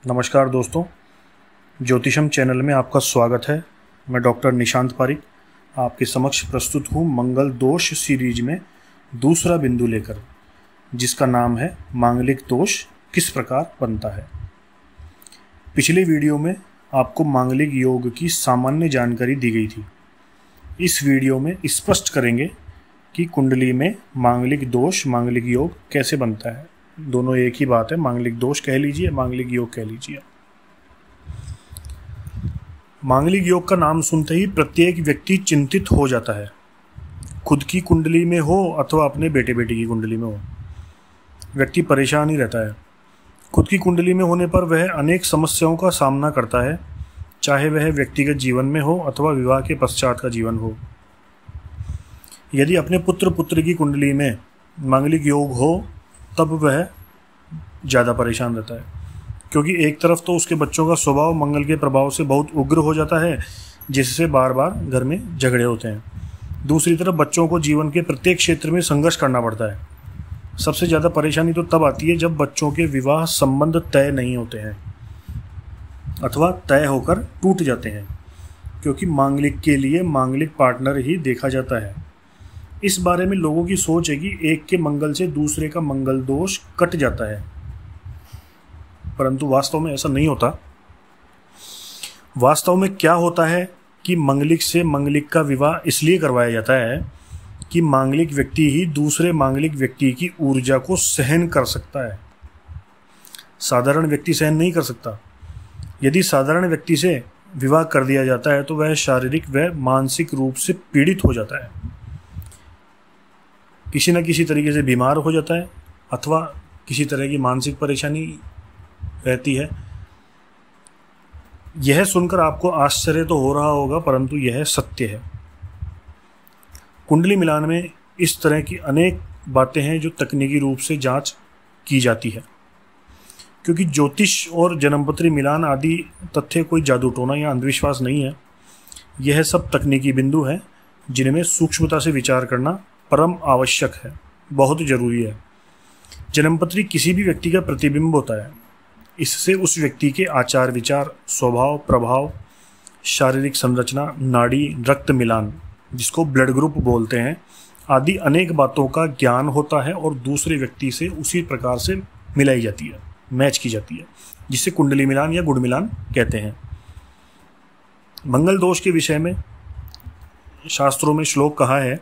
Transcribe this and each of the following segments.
नमस्कार दोस्तों, ज्योतिषम चैनल में आपका स्वागत है। मैं डॉक्टर निशांत पारिक आपके समक्ष प्रस्तुत हूँ मंगल दोष सीरीज में दूसरा बिंदु लेकर, जिसका नाम है मांगलिक दोष किस प्रकार बनता है। पिछले वीडियो में आपको मांगलिक योग की सामान्य जानकारी दी गई थी। इस वीडियो में स्पष्ट करेंगे कि कुंडली में मांगलिक दोष मांगलिक योग कैसे बनता है। दोनों एक ही बात है, मांगलिक दोष कह लीजिए, मांगलिक योग कह लीजिए। मांगलिक योग का नाम सुनते ही प्रत्येक व्यक्ति चिंतित हो जाता है, खुद की कुंडली में हो अथवा अपने बेटे बेटी की कुंडली में हो। व्यक्ति परेशान ही रहता है। खुद की कुंडली में होने पर वह अनेक समस्याओं का सामना करता है, चाहे वह व्यक्तिगत जीवन में हो अथवा विवाह के पश्चात का जीवन हो। यदि अपने पुत्र पुत्री की कुंडली में मांगलिक योग हो तब वह ज़्यादा परेशान रहता है, क्योंकि एक तरफ तो उसके बच्चों का स्वभाव मंगल के प्रभाव से बहुत उग्र हो जाता है, जिससे बार बार घर में झगड़े होते हैं। दूसरी तरफ बच्चों को जीवन के प्रत्येक क्षेत्र में संघर्ष करना पड़ता है। सबसे ज़्यादा परेशानी तो तब आती है जब बच्चों के विवाह संबंध तय नहीं होते हैं अथवा तय होकर टूट जाते हैं, क्योंकि मांगलिक के लिए मांगलिक पार्टनर ही देखा जाता है। इस बारे में लोगों की सोच है कि एक के मंगल से दूसरे का मंगल दोष कट जाता है, परंतु वास्तव में ऐसा नहीं होता। वास्तव में क्या होता है कि मंगलिक से मंगलिक का विवाह इसलिए करवाया जाता है कि मांगलिक व्यक्ति ही दूसरे मांगलिक व्यक्ति की ऊर्जा को सहन कर सकता है। साधारण व्यक्ति सहन नहीं कर सकता। यदि साधारण व्यक्ति से विवाह कर दिया जाता है तो वह शारीरिक व मानसिक रूप से पीड़ित हो जाता है, किसी न किसी तरीके से बीमार हो जाता है अथवा किसी तरह की मानसिक परेशानी रहती है। यह सुनकर आपको आश्चर्य तो हो रहा होगा, परंतु यह सत्य है। कुंडली मिलान में इस तरह की अनेक बातें हैं जो तकनीकी रूप से जांच की जाती है, क्योंकि ज्योतिष और जन्मपत्री मिलान आदि तथ्य कोई जादू टोना या अंधविश्वास नहीं है। यह सब तकनीकी बिंदु हैं जिनमें सूक्ष्मता से विचार करना परम आवश्यक है, बहुत जरूरी है। जन्मपत्री किसी भी व्यक्ति का प्रतिबिंब होता है। इससे उस व्यक्ति के आचार विचार, स्वभाव, प्रभाव, शारीरिक संरचना, नाड़ी, रक्त मिलान जिसको ब्लड ग्रुप बोलते हैं आदि अनेक बातों का ज्ञान होता है और दूसरे व्यक्ति से उसी प्रकार से मिलाई जाती है, मैच की जाती है, जिसे कुंडली मिलान या गुण मिलान कहते हैं। मंगल दोष के विषय में शास्त्रों में श्लोक कहा है,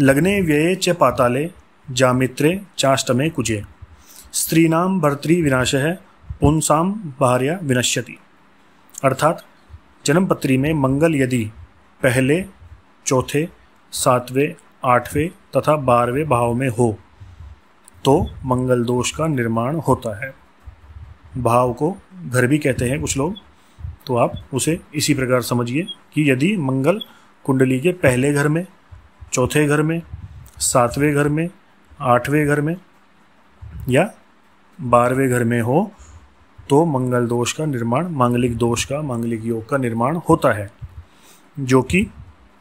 लग्ने व्यये च पाताले जामित्रे चाष्टमे कुजे स्त्रीणाम भर्तृ विनाशः पुंसाम भार्या विनश्यति। अर्थात जन्मपत्री में मंगल यदि पहले, चौथे, सातवें, आठवें तथा 12वें भाव में हो तो मंगल दोष का निर्माण होता है। भाव को घर भी कहते हैं कुछ लोग, तो आप उसे इसी प्रकार समझिए कि यदि मंगल कुंडली के पहले घर में, चौथे घर में, 7वें घर में, 8वें घर में या 12वें घर में हो तो मंगल दोष का निर्माण, मांगलिक दोष का, मांगलिक योग का निर्माण होता है, जो कि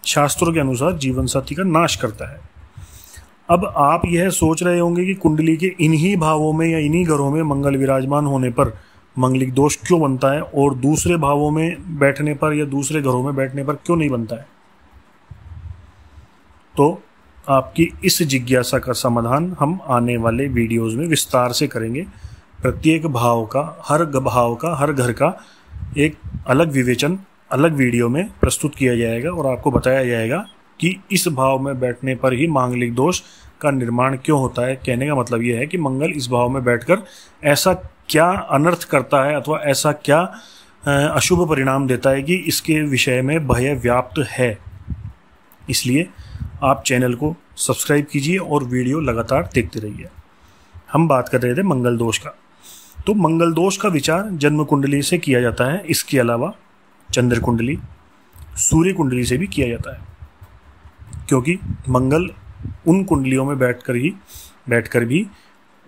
शास्त्रों के अनुसार जीवन साथी का नाश करता है। अब आप यह सोच रहे होंगे कि कुंडली के इन्हीं भावों में या इन्हीं घरों में मंगल विराजमान होने पर मांगलिक दोष क्यों बनता है और दूसरे भावों में बैठने पर या दूसरे घरों में बैठने पर क्यों नहीं बनता है। तो आपकी इस जिज्ञासा का समाधान हम आने वाले वीडियोस में विस्तार से करेंगे। प्रत्येक भाव का, हर घर का एक अलग विवेचन अलग वीडियो में प्रस्तुत किया जाएगा और आपको बताया जाएगा कि इस भाव में बैठने पर ही मांगलिक दोष का निर्माण क्यों होता है। कहने का मतलब यह है कि मंगल इस भाव में बैठकर ऐसा क्या अनर्थ करता है अथवा ऐसा क्या अशुभ परिणाम देता है कि इसके विषय में भय व्याप्त है। इसलिए आप चैनल को सब्सक्राइब कीजिए और वीडियो लगातार देखते रहिए। हम बात कर रहे थे मंगल दोष का। तो मंगल दोष का विचार जन्म कुंडली से किया जाता है। इसके अलावा चंद्र कुंडली, सूर्य कुंडली से भी किया जाता है, क्योंकि मंगल उन कुंडलियों में बैठकर भी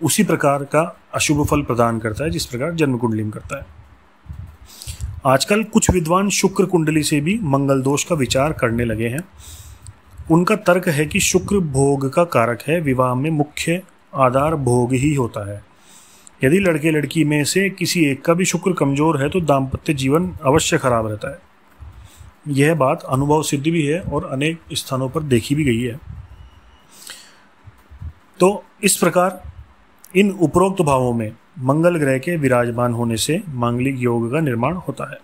उसी प्रकार का अशुभ फल प्रदान करता है जिस प्रकार जन्म कुंडली में करता है। आजकल कुछ विद्वान शुक्र कुंडली से भी मंगल दोष का विचार करने लगे हैं। उनका तर्क है कि शुक्र भोग का कारक है, विवाह में मुख्य आधार भोग ही होता है। यदि लड़के लड़की में से किसी एक का भी शुक्र कमजोर है तो दाम्पत्य जीवन अवश्य खराब रहता है। यह बात अनुभव सिद्ध भी है और अनेक स्थानों पर देखी भी गई है। तो इस प्रकार इन उपरोक्त भावों में मंगल ग्रह के विराजमान होने से मांगलिक योग का निर्माण होता है।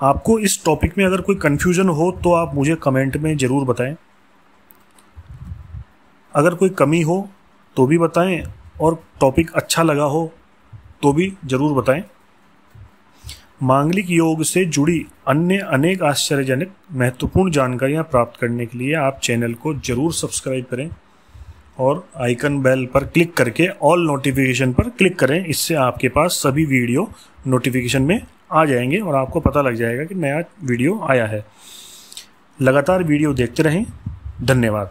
आपको इस टॉपिक में अगर कोई कंफ्यूजन हो तो आप मुझे कमेंट में ज़रूर बताएं। अगर कोई कमी हो तो भी बताएं और टॉपिक अच्छा लगा हो तो भी ज़रूर बताएं। मांगलिक योग से जुड़ी अन्य अनेक आश्चर्यजनक महत्वपूर्ण जानकारियां प्राप्त करने के लिए आप चैनल को ज़रूर सब्सक्राइब करें और आइकन बेल पर क्लिक करके ऑल नोटिफिकेशन पर क्लिक करें। इससे आपके पास सभी वीडियो नोटिफिकेशन में आ जाएंगे और आपको पता लग जाएगा कि नया वीडियो आया है। लगातार वीडियो देखते रहें। धन्यवाद।